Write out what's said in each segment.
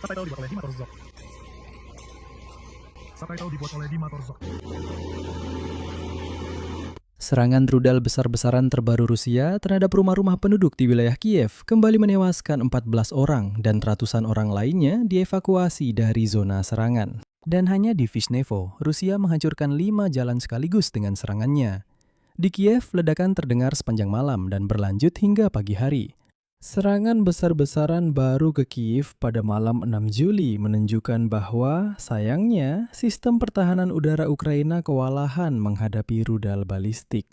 Subtitle dibuat oleh Dima Torzok. Subtitle dibuat oleh Dima Torzok. Serangan rudal besar-besaran terbaru Rusia terhadap rumah-rumah penduduk di wilayah Kiev kembali menewaskan 14 orang dan ratusan orang lainnya dievakuasi dari zona serangan. Dan hanya di Vishnevo, Rusia menghancurkan 5 jalan sekaligus dengan serangannya. Di Kiev, ledakan terdengar sepanjang malam dan berlanjut hingga pagi hari. Serangan besar-besaran baru ke Kiev pada malam 6 Juli menunjukkan bahwa, sayangnya, sistem pertahanan udara Ukraina kewalahan menghadapi rudal balistik.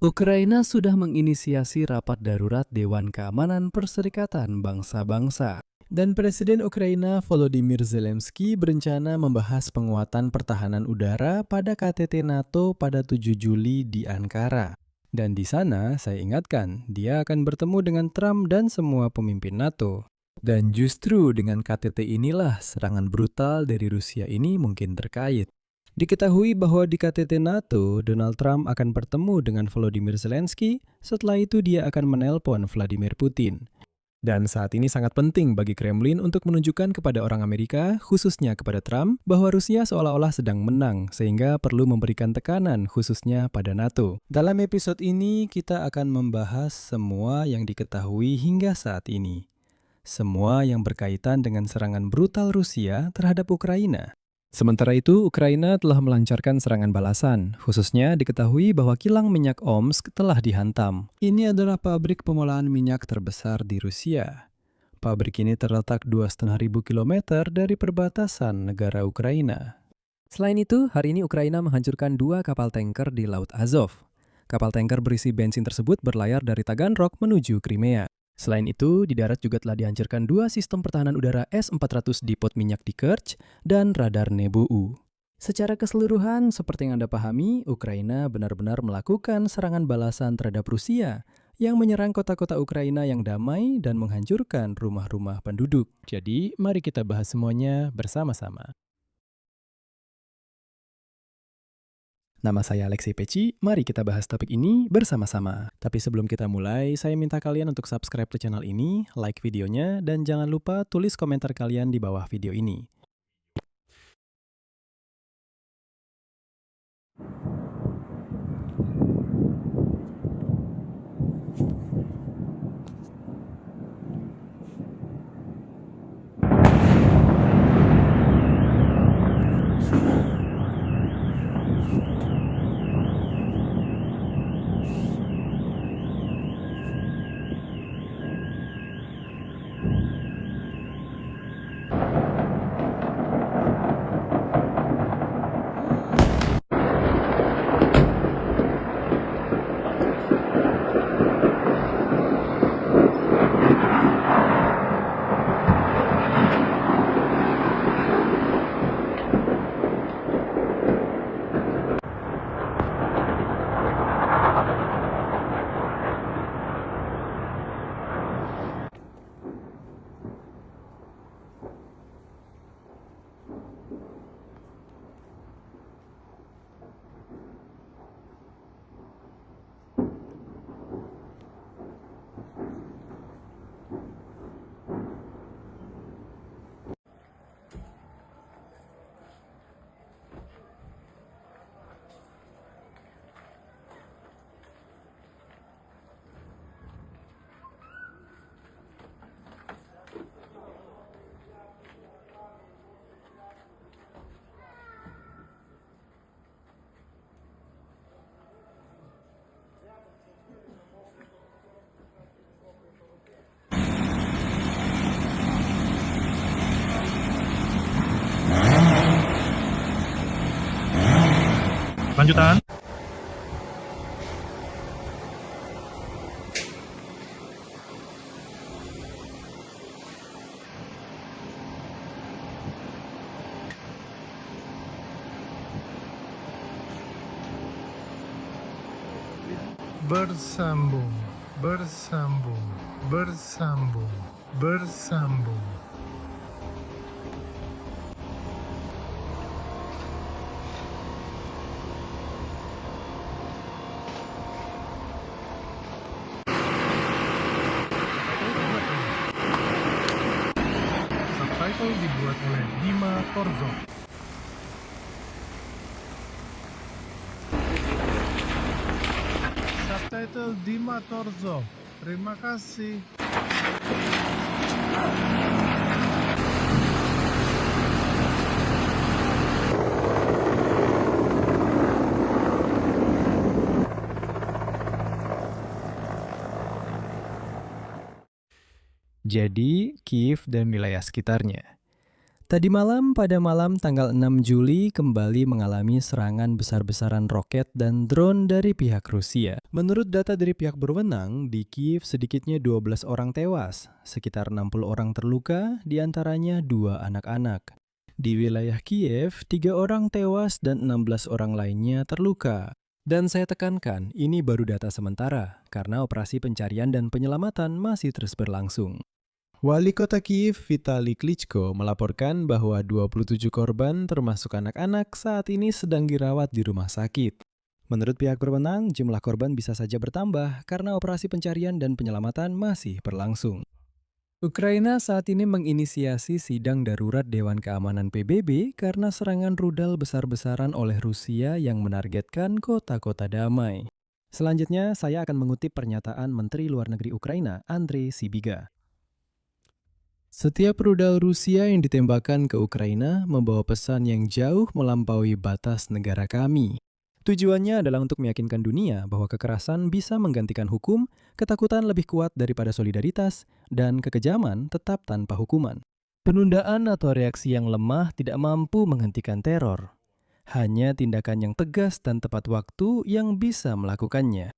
Ukraina sudah menginisiasi rapat darurat Dewan Keamanan Perserikatan Bangsa-Bangsa. Dan Presiden Ukraina Volodymyr Zelensky berencana membahas penguatan pertahanan udara pada KTT NATO pada 7 Juli di Ankara. Dan di sana, saya ingatkan, dia akan bertemu dengan Trump dan semua pemimpin NATO. Dan justru dengan KTT inilah serangan brutal dari Rusia ini mungkin terkait. Diketahui bahwa di KTT NATO, Donald Trump akan bertemu dengan Volodymyr Zelensky, setelah itu dia akan menelpon Vladimir Putin. Dan saat ini sangat penting bagi Kremlin untuk menunjukkan kepada orang Amerika, khususnya kepada Trump, bahwa Rusia seolah-olah sedang menang, sehingga perlu memberikan tekanan khususnya pada NATO. Dalam episode ini, kita akan membahas semua yang diketahui hingga saat ini. Semua yang berkaitan dengan serangan brutal Rusia terhadap Ukraina. Sementara itu, Ukraina telah melancarkan serangan balasan, khususnya diketahui bahwa kilang minyak Omsk telah dihantam. Ini adalah pabrik pengolahan minyak terbesar di Rusia. Pabrik ini terletak 2.500 km dari perbatasan negara Ukraina. Selain itu, hari ini Ukraina menghancurkan 2 kapal tanker di Laut Azov. Kapal tanker berisi bensin tersebut berlayar dari Taganrog menuju Crimea. Selain itu, di darat juga telah dihancurkan 2 sistem pertahanan udara S-400 di pot minyak di Kerch dan radar Nebu. Secara keseluruhan, seperti yang Anda pahami, Ukraina benar-benar melakukan serangan balasan terhadap Rusia yang menyerang kota-kota Ukraina yang damai dan menghancurkan rumah-rumah penduduk. Jadi, mari kita bahas semuanya bersama-sama. Nama saya Alexei Peci, mari kita bahas topik ini bersama-sama. Tapi sebelum kita mulai, saya minta kalian untuk subscribe ke channel ini, like videonya, dan jangan lupa tulis komentar kalian di bawah video ini. Lanjutan. Bersambung, bersambung, bersambung, bersambung. Subtitle dibuat oleh Dima Torzok. Subtitle Dima Torzok. Terima kasih. Jadi, Kiev dan wilayah sekitarnya. Tadi malam, pada malam tanggal 6 Juli, kembali mengalami serangan besar-besaran roket dan drone dari pihak Rusia. Menurut data dari pihak berwenang, di Kiev sedikitnya 12 orang tewas, sekitar 60 orang terluka, diantaranya 2 anak-anak. Di wilayah Kiev, 3 orang tewas dan 16 orang lainnya terluka. Dan saya tekankan, ini baru data sementara, karena operasi pencarian dan penyelamatan masih terus berlangsung. Wali Kota Kiev, Vitali Klitschko, melaporkan bahwa 27 korban termasuk anak-anak saat ini sedang dirawat di rumah sakit. Menurut pihak berwenang, jumlah korban bisa saja bertambah karena operasi pencarian dan penyelamatan masih berlangsung. Ukraina saat ini menginisiasi sidang darurat Dewan Keamanan PBB karena serangan rudal besar-besaran oleh Rusia yang menargetkan kota-kota damai. Selanjutnya, saya akan mengutip pernyataan Menteri Luar Negeri Ukraina, Andrei Sybiga. Setiap rudal Rusia yang ditembakkan ke Ukraina membawa pesan yang jauh melampaui batas negara kami. Tujuannya adalah untuk meyakinkan dunia bahwa kekerasan bisa menggantikan hukum, ketakutan lebih kuat daripada solidaritas, dan kekejaman tetap tanpa hukuman. Penundaan atau reaksi yang lemah tidak mampu menghentikan teror. Hanya tindakan yang tegas dan tepat waktu yang bisa melakukannya.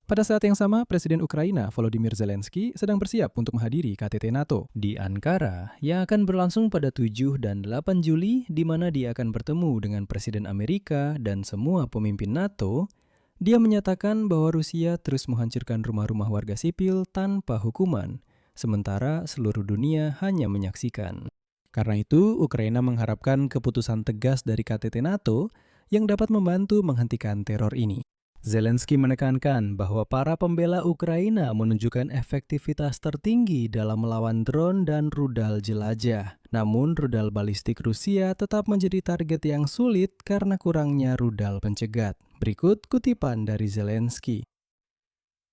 Pada saat yang sama, Presiden Ukraina Volodymyr Zelensky sedang bersiap untuk menghadiri KTT NATO di Ankara yang akan berlangsung pada 7 dan 8 Juli di mana dia akan bertemu dengan Presiden Amerika dan semua pemimpin NATO. Dia menyatakan bahwa Rusia terus menghancurkan rumah-rumah warga sipil tanpa hukuman, sementara seluruh dunia hanya menyaksikan. Karena itu, Ukraina mengharapkan keputusan tegas dari KTT NATO yang dapat membantu menghentikan teror ini. Zelensky menekankan bahwa para pembela Ukraina menunjukkan efektivitas tertinggi dalam melawan drone dan rudal jelajah. Namun, rudal balistik Rusia tetap menjadi target yang sulit karena kurangnya rudal pencegat. Berikut kutipan dari Zelensky.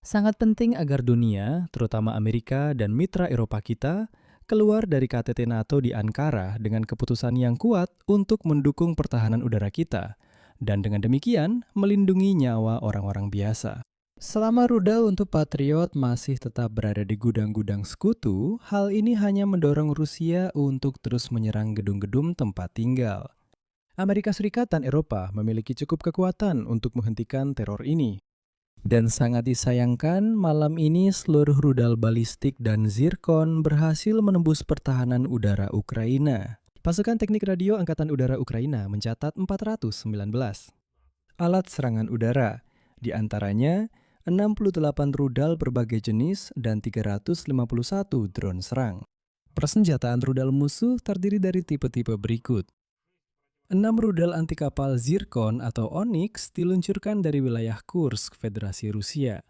Sangat penting agar dunia, terutama Amerika dan mitra Eropa kita, keluar dari KTT NATO di Ankara dengan keputusan yang kuat untuk mendukung pertahanan udara kita. Dan dengan demikian, melindungi nyawa orang-orang biasa. Selama rudal untuk Patriot masih tetap berada di gudang-gudang sekutu, hal ini hanya mendorong Rusia untuk terus menyerang gedung-gedung tempat tinggal. Amerika Serikat dan Eropa memiliki cukup kekuatan untuk menghentikan teror ini. Dan sangat disayangkan, malam ini seluruh rudal balistik dan zirkon berhasil menembus pertahanan udara Ukraina. Pasukan Teknik Radio Angkatan Udara Ukraina mencatat 419 alat serangan udara, di antaranya 68 rudal berbagai jenis dan 351 drone serang. Persenjataan rudal musuh terdiri dari tipe-tipe berikut. 6 rudal anti kapal Zirkon atau Onyx diluncurkan dari wilayah Kursk, Federasi Rusia.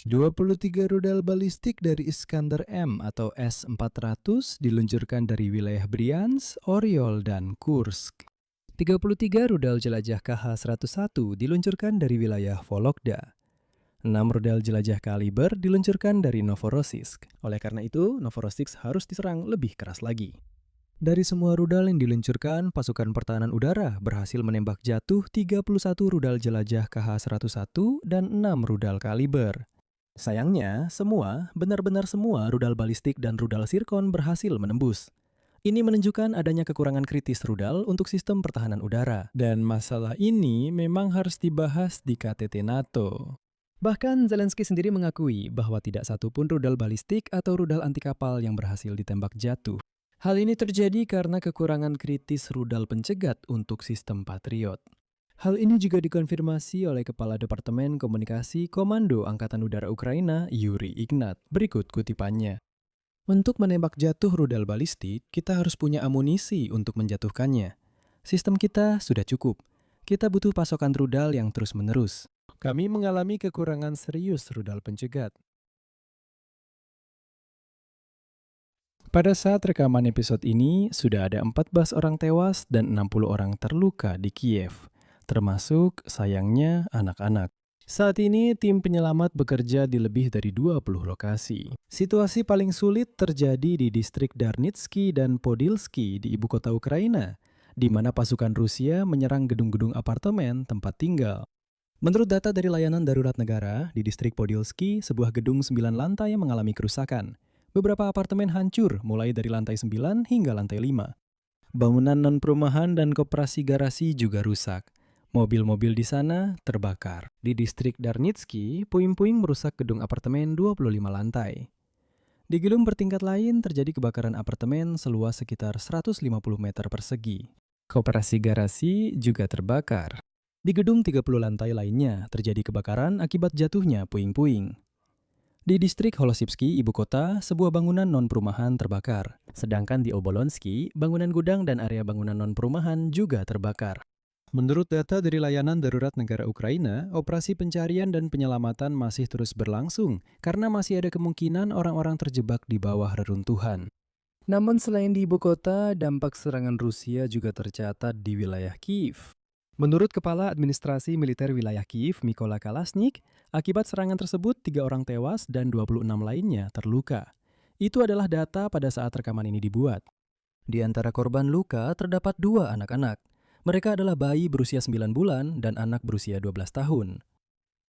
23 rudal balistik dari Iskander M atau S-400 diluncurkan dari wilayah Bryansk, Oryol, dan Kursk. 33 rudal jelajah KH-101 diluncurkan dari wilayah Vologda. 6 rudal jelajah kaliber diluncurkan dari Novorossiysk. Oleh karena itu, Novorossiysk harus diserang lebih keras lagi. Dari semua rudal yang diluncurkan, pasukan pertahanan udara berhasil menembak jatuh 31 rudal jelajah KH-101 dan 6 rudal kaliber. Sayangnya, benar-benar semua rudal balistik dan rudal zirkon berhasil menembus. Ini menunjukkan adanya kekurangan kritis rudal untuk sistem pertahanan udara. Dan masalah ini memang harus dibahas di KTT NATO. Bahkan Zelensky sendiri mengakui bahwa tidak satupun rudal balistik atau rudal anti kapal yang berhasil ditembak jatuh. Hal ini terjadi karena kekurangan kritis rudal pencegat untuk sistem Patriot. Hal ini juga dikonfirmasi oleh Kepala Departemen Komunikasi Komando Angkatan Udara Ukraina, Yuri Ignat. Berikut kutipannya. Untuk menembak jatuh rudal balistik, kita harus punya amunisi untuk menjatuhkannya. Sistem kita sudah cukup. Kita butuh pasokan rudal yang terus-menerus. Kami mengalami kekurangan serius rudal pencegat. Pada saat rekaman episode ini, sudah ada 14 orang tewas dan 60 orang terluka di Kiev, termasuk sayangnya anak-anak. Saat ini, tim penyelamat bekerja di lebih dari 20 lokasi. Situasi paling sulit terjadi di distrik Darnitsky dan Podilsky di ibu kota Ukraina, di mana pasukan Rusia menyerang gedung-gedung apartemen tempat tinggal. Menurut data dari Layanan Darurat Negara, di distrik Podilsky, sebuah gedung 9 lantai mengalami kerusakan. Beberapa apartemen hancur, mulai dari lantai 9 hingga lantai 5. Bangunan non-perumahan dan koperasi garasi juga rusak. Mobil-mobil di sana terbakar. Di distrik Darnitsky, puing-puing merusak gedung apartemen 25 lantai. Di gedung bertingkat lain terjadi kebakaran apartemen seluas sekitar 150 meter persegi. Koperasi garasi juga terbakar. Di gedung 30 lantai lainnya terjadi kebakaran akibat jatuhnya puing-puing. Di distrik Holosipsky, ibu kota, sebuah bangunan non-perumahan terbakar. Sedangkan di Obolonsky, bangunan gudang dan area bangunan non-perumahan juga terbakar. Menurut data dari Layanan Darurat Negara Ukraina, operasi pencarian dan penyelamatan masih terus berlangsung karena masih ada kemungkinan orang-orang terjebak di bawah reruntuhan. Namun selain di ibu kota, dampak serangan Rusia juga tercatat di wilayah Kiev. Menurut Kepala Administrasi Militer Wilayah Kiev, Mykola Kalasnik, akibat serangan tersebut 3 orang tewas dan 26 lainnya terluka. Itu adalah data pada saat rekaman ini dibuat. Di antara korban luka terdapat 2 anak-anak. Mereka adalah bayi berusia 9 bulan dan anak berusia 12 tahun.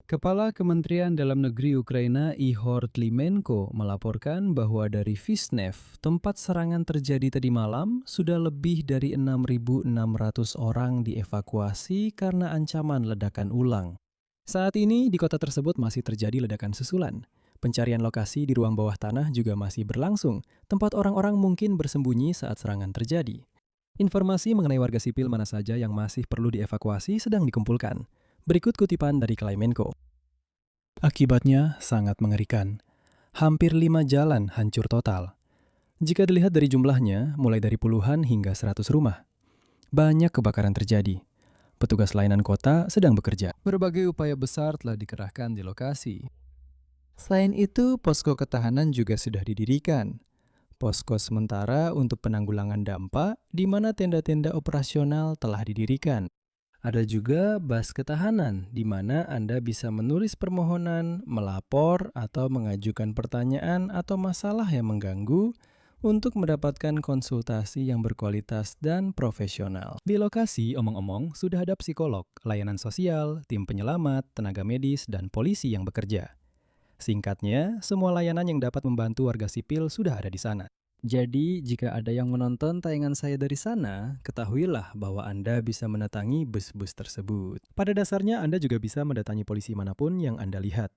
Kepala Kementerian Dalam Negeri Ukraina Ihor Klimenko melaporkan bahwa dari Visnev, tempat serangan terjadi tadi malam, sudah lebih dari 6.600 orang dievakuasi karena ancaman ledakan ulang. Saat ini di kota tersebut masih terjadi ledakan susulan. Pencarian lokasi di ruang bawah tanah juga masih berlangsung, tempat orang-orang mungkin bersembunyi saat serangan terjadi. Informasi mengenai warga sipil mana saja yang masih perlu dievakuasi sedang dikumpulkan. Berikut kutipan dari Klimenko. Akibatnya sangat mengerikan. Hampir 5 jalan hancur total. Jika dilihat dari jumlahnya, mulai dari puluhan hingga 100 rumah. Banyak kebakaran terjadi. Petugas layanan kota sedang bekerja. Berbagai upaya besar telah dikerahkan di lokasi. Selain itu, posko ketahanan juga sudah didirikan. Posko sementara untuk penanggulangan dampak, di mana tenda-tenda operasional telah didirikan. Ada juga bas ketahanan, di mana Anda bisa menulis permohonan, melapor, atau mengajukan pertanyaan atau masalah yang mengganggu untuk mendapatkan konsultasi yang berkualitas dan profesional. Di lokasi, omong-omong, sudah ada psikolog, layanan sosial, tim penyelamat, tenaga medis, dan polisi yang bekerja. Singkatnya, semua layanan yang dapat membantu warga sipil sudah ada di sana. Jadi, jika ada yang menonton tayangan saya dari sana, ketahuilah bahwa Anda bisa mendatangi bus-bus tersebut. Pada dasarnya, Anda juga bisa mendatangi polisi manapun yang Anda lihat.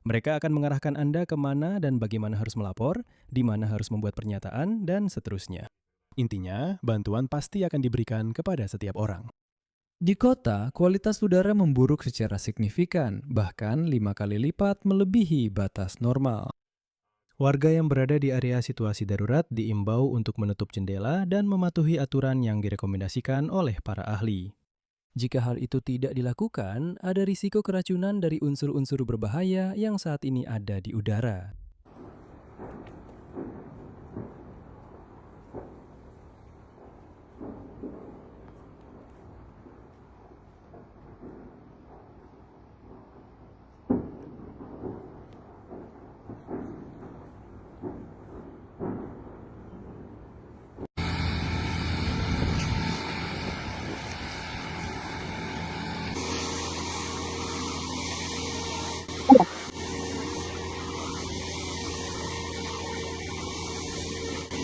Mereka akan mengarahkan Anda kemana dan bagaimana harus melapor, di mana harus membuat pernyataan, dan seterusnya. Intinya, bantuan pasti akan diberikan kepada setiap orang. Di kota, kualitas udara memburuk secara signifikan, bahkan 5 kali lipat melebihi batas normal. Warga yang berada di area situasi darurat diimbau untuk menutup jendela dan mematuhi aturan yang direkomendasikan oleh para ahli. Jika hal itu tidak dilakukan, ada risiko keracunan dari unsur-unsur berbahaya yang saat ini ada di udara.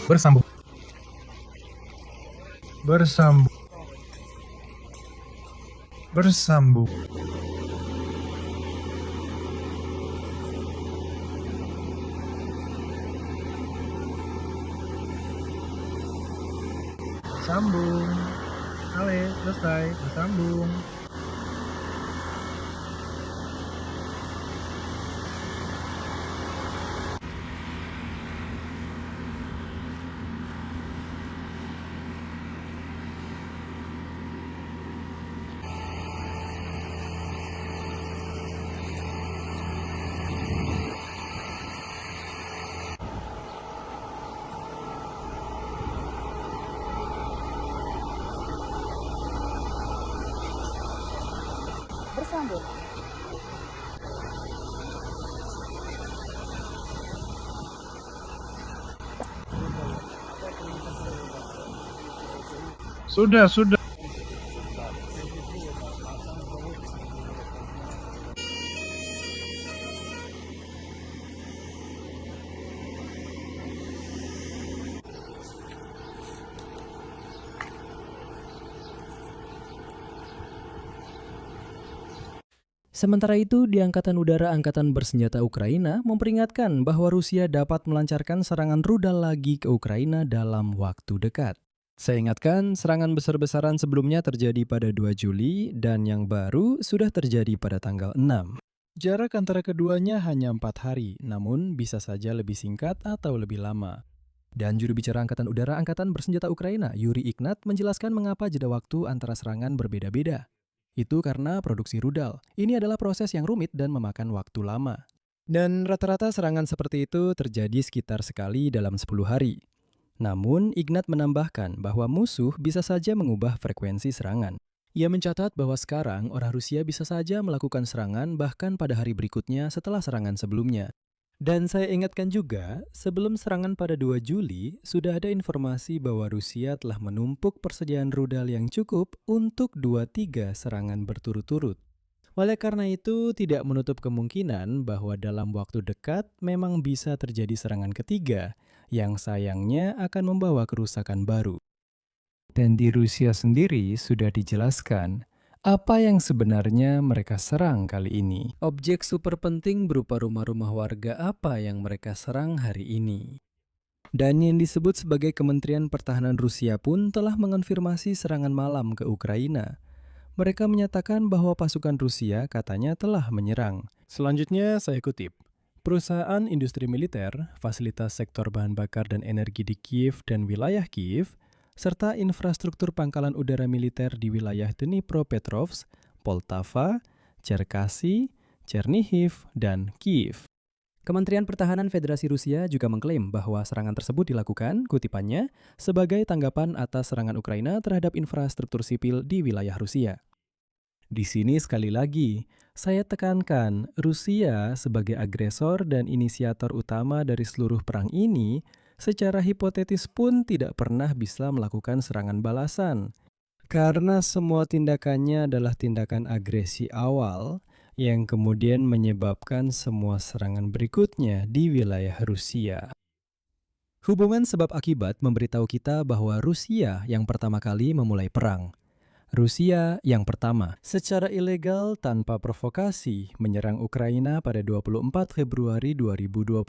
Bersambung. Bersambung. Bersambung. Sambung. Ale, selesai. Bersambung. sambung. Sudah. Sementara itu, di Angkatan Udara Angkatan Bersenjata Ukraina memperingatkan bahwa Rusia dapat melancarkan serangan rudal lagi ke Ukraina dalam waktu dekat. Saya ingatkan, serangan besar-besaran sebelumnya terjadi pada 2 Juli dan yang baru sudah terjadi pada tanggal 6. Jarak antara keduanya hanya 4 hari, namun bisa saja lebih singkat atau lebih lama. Dan juru bicara Angkatan Udara Angkatan Bersenjata Ukraina, Yuri Ignat, menjelaskan mengapa jeda waktu antara serangan berbeda-beda. Itu karena produksi rudal. Ini adalah proses yang rumit dan memakan waktu lama. Dan rata-rata serangan seperti itu terjadi sekitar sekali dalam 10 hari. Namun, Ignat menambahkan bahwa musuh bisa saja mengubah frekuensi serangan. Ia mencatat bahwa sekarang orang Rusia bisa saja melakukan serangan bahkan pada hari berikutnya setelah serangan sebelumnya. Dan saya ingatkan juga, sebelum serangan pada 2 Juli, sudah ada informasi bahwa Rusia telah menumpuk persediaan rudal yang cukup untuk 2-3 serangan berturut-turut. Oleh karena itu, tidak menutup kemungkinan bahwa dalam waktu dekat memang bisa terjadi serangan ketiga, yang sayangnya akan membawa kerusakan baru. Dan di Rusia sendiri sudah dijelaskan apa yang sebenarnya mereka serang kali ini. Objek super penting berupa rumah-rumah warga apa yang mereka serang hari ini. Dan yang disebut sebagai Kementerian Pertahanan Rusia pun telah mengonfirmasi serangan malam ke Ukraina. Mereka menyatakan bahwa pasukan Rusia katanya telah menyerang. Selanjutnya saya kutip. Perusahaan industri militer, fasilitas sektor bahan bakar dan energi di Kiev dan wilayah Kiev, serta infrastruktur pangkalan udara militer di wilayah Dnipropetrovsk, Poltava, Cherkasy, Chernihiv, dan Kiev. Kementerian Pertahanan Federasi Rusia juga mengklaim bahwa serangan tersebut dilakukan, kutipannya, sebagai tanggapan atas serangan Ukraina terhadap infrastruktur sipil di wilayah Rusia. Di sini sekali lagi, saya tekankan Rusia sebagai agresor dan inisiator utama dari seluruh perang ini secara hipotetis pun tidak pernah bisa melakukan serangan balasan. Karena semua tindakannya adalah tindakan agresi awal yang kemudian menyebabkan semua serangan berikutnya di wilayah Rusia. Hubungan sebab akibat memberitahu kita bahwa Rusia yang pertama kali memulai perang. Rusia yang pertama, secara ilegal tanpa provokasi, menyerang Ukraina pada 24 Februari 2022.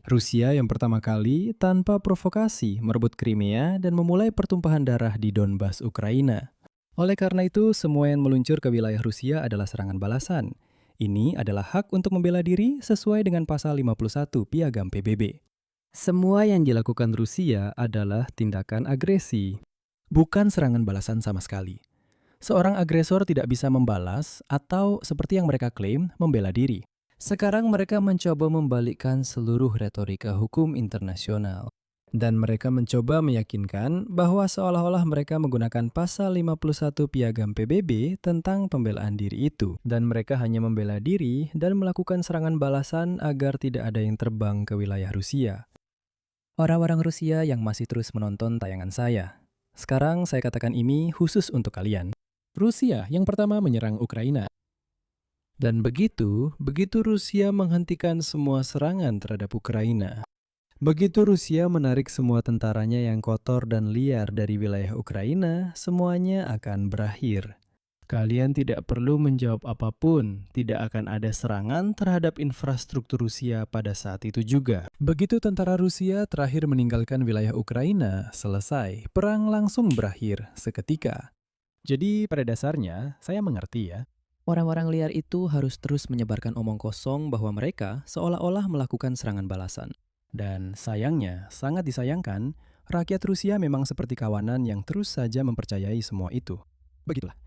Rusia yang pertama kali tanpa provokasi merebut Crimea dan memulai pertumpahan darah di Donbas, Ukraina. Oleh karena itu, semua yang meluncur ke wilayah Rusia adalah serangan balasan. Ini adalah hak untuk membela diri sesuai dengan pasal 51 Piagam PBB. Semua yang dilakukan Rusia adalah tindakan agresi, bukan serangan balasan sama sekali. Seorang agresor tidak bisa membalas atau seperti yang mereka klaim, membela diri. Sekarang mereka mencoba membalikkan seluruh retorika hukum internasional. Dan mereka mencoba meyakinkan bahwa seolah-olah mereka menggunakan pasal 51 Piagam PBB tentang pembelaan diri itu. Dan mereka hanya membela diri dan melakukan serangan balasan agar tidak ada yang terbang ke wilayah Rusia. Orang-orang Rusia yang masih terus menonton tayangan saya. Sekarang saya katakan ini khusus untuk kalian. Rusia yang pertama menyerang Ukraina. Dan begitu Rusia menghentikan semua serangan terhadap Ukraina. Begitu Rusia menarik semua tentaranya yang kotor dan liar dari wilayah Ukraina, semuanya akan berakhir. Kalian tidak perlu menjawab apapun, tidak akan ada serangan terhadap infrastruktur Rusia pada saat itu juga. Begitu tentara Rusia terakhir meninggalkan wilayah Ukraina, selesai, perang langsung berakhir seketika. Jadi pada dasarnya, saya mengerti ya. Orang-orang liar itu harus terus menyebarkan omong kosong bahwa mereka seolah-olah melakukan serangan balasan. Dan sayangnya, sangat disayangkan, rakyat Rusia memang seperti kawanan yang terus saja mempercayai semua itu. Begitulah.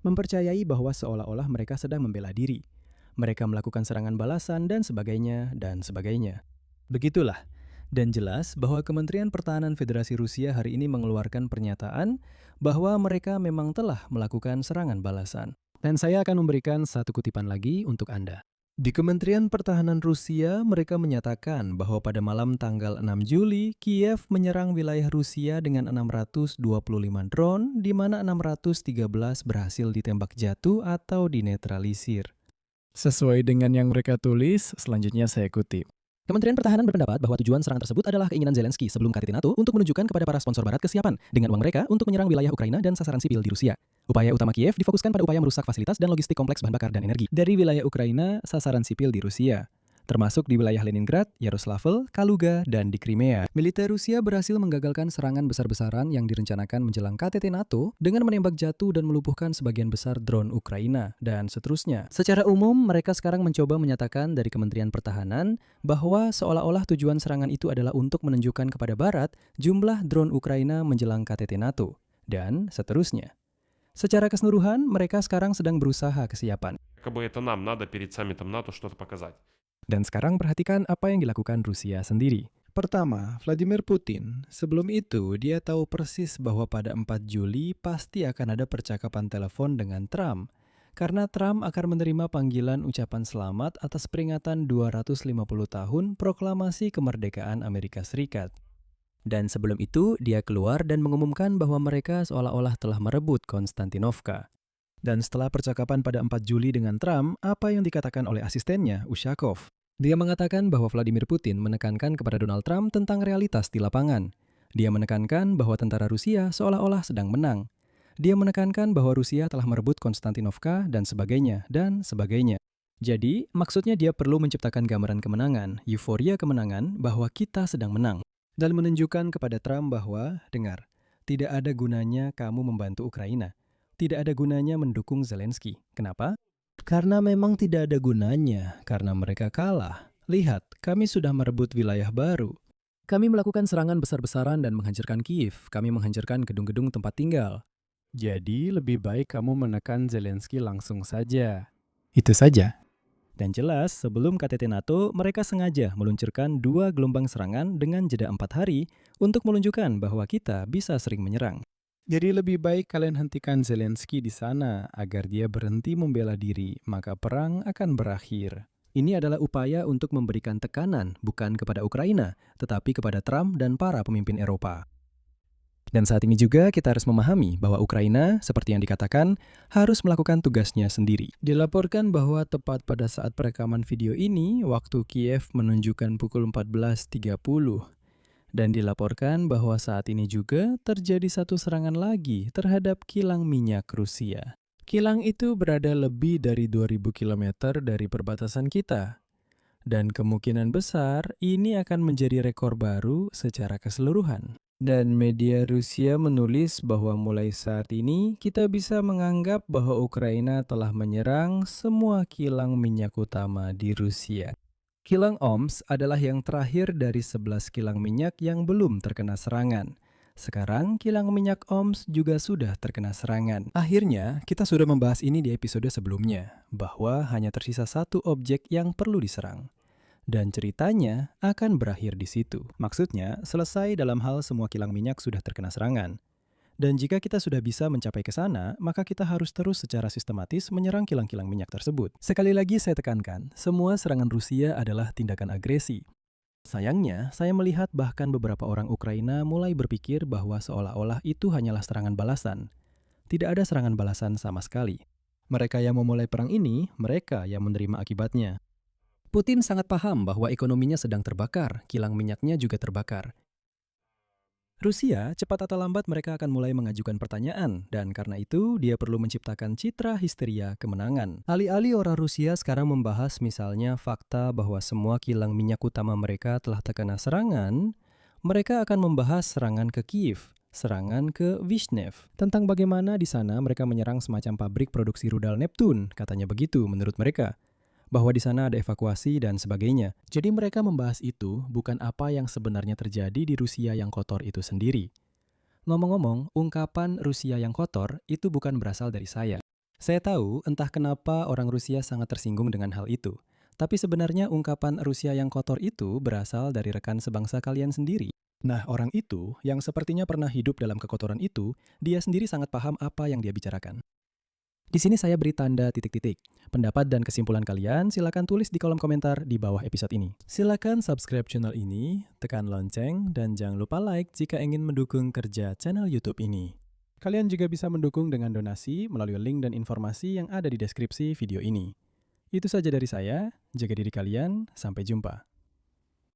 Mempercayai bahwa seolah-olah mereka sedang membela diri. Mereka melakukan serangan balasan dan sebagainya, dan sebagainya. Begitulah. Dan jelas bahwa Kementerian Pertahanan Federasi Rusia hari ini mengeluarkan pernyataan bahwa mereka memang telah melakukan serangan balasan. Dan saya akan memberikan satu kutipan lagi untuk Anda. Di Kementerian Pertahanan Rusia, mereka menyatakan bahwa pada malam tanggal 6 Juli, Kiev menyerang wilayah Rusia dengan 625 drone, di mana 613 berhasil ditembak jatuh atau dinetralisir. Sesuai dengan yang mereka tulis, selanjutnya saya kutip. Kementerian Pertahanan berpendapat bahwa tujuan serangan tersebut adalah keinginan Zelensky sebelum KTT NATO untuk menunjukkan kepada para sponsor barat kesiapan dengan uang mereka untuk menyerang wilayah Ukraina dan sasaran sipil di Rusia. Upaya utama Kiev difokuskan pada upaya merusak fasilitas dan logistik kompleks bahan bakar dan energi dari wilayah Ukraina, sasaran sipil di Rusia, termasuk di wilayah Leningrad, Yaroslavl, Kaluga, dan di Crimea. Militer Rusia berhasil menggagalkan serangan besar-besaran yang direncanakan menjelang KTT NATO dengan menembak jatuh dan melumpuhkan sebagian besar drone Ukraina, dan seterusnya. Secara umum, mereka sekarang mencoba menyatakan dari Kementerian Pertahanan bahwa seolah-olah tujuan serangan itu adalah untuk menunjukkan kepada Barat jumlah drone Ukraina menjelang KTT NATO, dan seterusnya. Secara keseluruhan, mereka sekarang sedang berusaha kesiapan. Якобы это нам надо перед саммитом НАТО что-то показать. Dan sekarang perhatikan apa yang dilakukan Rusia sendiri. Pertama, Vladimir Putin. Sebelum itu, dia tahu persis bahwa pada 4 Juli pasti akan ada percakapan telepon dengan Trump. Karena Trump akan menerima panggilan ucapan selamat atas peringatan 250 tahun proklamasi kemerdekaan Amerika Serikat. Dan sebelum itu, dia keluar dan mengumumkan bahwa mereka seolah-olah telah merebut Konstantinovka. Dan setelah percakapan pada 4 Juli dengan Trump, apa yang dikatakan oleh asistennya, Ushakov? Dia mengatakan bahwa Vladimir Putin menekankan kepada Donald Trump tentang realitas di lapangan. Dia menekankan bahwa tentara Rusia seolah-olah sedang menang. Dia menekankan bahwa Rusia telah merebut Konstantinovka dan sebagainya, dan sebagainya. Jadi, maksudnya dia perlu menciptakan gambaran kemenangan, euforia kemenangan, bahwa kita sedang menang. Dan menunjukkan kepada Trump bahwa, dengar, tidak ada gunanya kamu membantu Ukraina. Tidak ada gunanya mendukung Zelensky. Kenapa? Karena memang tidak ada gunanya, karena mereka kalah. Lihat, kami sudah merebut wilayah baru. Kami melakukan serangan besar-besaran dan menghancurkan Kiev. Kami menghancurkan gedung-gedung tempat tinggal. Jadi, lebih baik kamu menekan Zelensky langsung saja. Itu saja. Dan jelas, sebelum KTT NATO, mereka sengaja meluncurkan 2 gelombang serangan dengan jeda 4 hari untuk menunjukkan bahwa kita bisa sering menyerang. Jadi lebih baik kalian hentikan Zelensky di sana agar dia berhenti membela diri, maka perang akan berakhir. Ini adalah upaya untuk memberikan tekanan bukan kepada Ukraina, tetapi kepada Trump dan para pemimpin Eropa. Dan saat ini juga kita harus memahami bahwa Ukraina, seperti yang dikatakan, harus melakukan tugasnya sendiri. Dilaporkan bahwa tepat pada saat perekaman video ini, waktu Kiev menunjukkan pukul 14.30. Dan dilaporkan bahwa saat ini juga terjadi satu serangan lagi terhadap kilang minyak Rusia. Kilang itu berada lebih dari 2000 km dari perbatasan kita. Dan kemungkinan besar ini akan menjadi rekor baru secara keseluruhan. Dan media Rusia menulis bahwa mulai saat ini kita bisa menganggap bahwa Ukraina telah menyerang semua kilang minyak utama di Rusia. Kilang Omsk adalah yang terakhir dari 11 kilang minyak yang belum terkena serangan. Sekarang kilang minyak Omsk juga sudah terkena serangan. Akhirnya, kita sudah membahas ini di episode sebelumnya, bahwa hanya tersisa satu objek yang perlu diserang. Dan ceritanya akan berakhir di situ. Maksudnya, selesai dalam hal semua kilang minyak sudah terkena serangan. Dan jika kita sudah bisa mencapai ke sana, maka kita harus terus secara sistematis menyerang kilang-kilang minyak tersebut. Sekali lagi saya tekankan, semua serangan Rusia adalah tindakan agresi. Sayangnya, saya melihat bahkan beberapa orang Ukraina mulai berpikir bahwa seolah-olah itu hanyalah serangan balasan. Tidak ada serangan balasan sama sekali. Mereka yang memulai perang ini, mereka yang menerima akibatnya. Putin sangat paham bahwa ekonominya sedang terbakar, kilang minyaknya juga terbakar. Rusia, cepat atau lambat mereka akan mulai mengajukan pertanyaan, dan karena itu dia perlu menciptakan citra histeria kemenangan. Alih-alih orang Rusia sekarang membahas misalnya fakta bahwa semua kilang minyak utama mereka telah terkena serangan, mereka akan membahas serangan ke Kiev, serangan ke Vishnev, tentang bagaimana di sana mereka menyerang semacam pabrik produksi rudal Neptune, katanya begitu menurut mereka. Bahwa di sana ada evakuasi dan sebagainya. Jadi mereka membahas itu bukan apa yang sebenarnya terjadi di Rusia yang kotor itu sendiri. Ngomong-ngomong, ungkapan Rusia yang kotor itu bukan berasal dari saya. Saya tahu entah kenapa orang Rusia sangat tersinggung dengan hal itu. Tapi sebenarnya ungkapan Rusia yang kotor itu berasal dari rekan sebangsa kalian sendiri. Nah, orang itu yang sepertinya pernah hidup dalam kekotoran itu, dia sendiri sangat paham apa yang dia bicarakan. Di sini saya beri tanda titik-titik. Pendapat dan kesimpulan kalian silakan tulis di kolom komentar di bawah episode ini. Silakan subscribe channel ini, tekan lonceng, dan jangan lupa like jika ingin mendukung kerja channel YouTube ini. Kalian juga bisa mendukung dengan donasi melalui link dan informasi yang ada di deskripsi video ini. Itu saja dari saya, jaga diri kalian, sampai jumpa.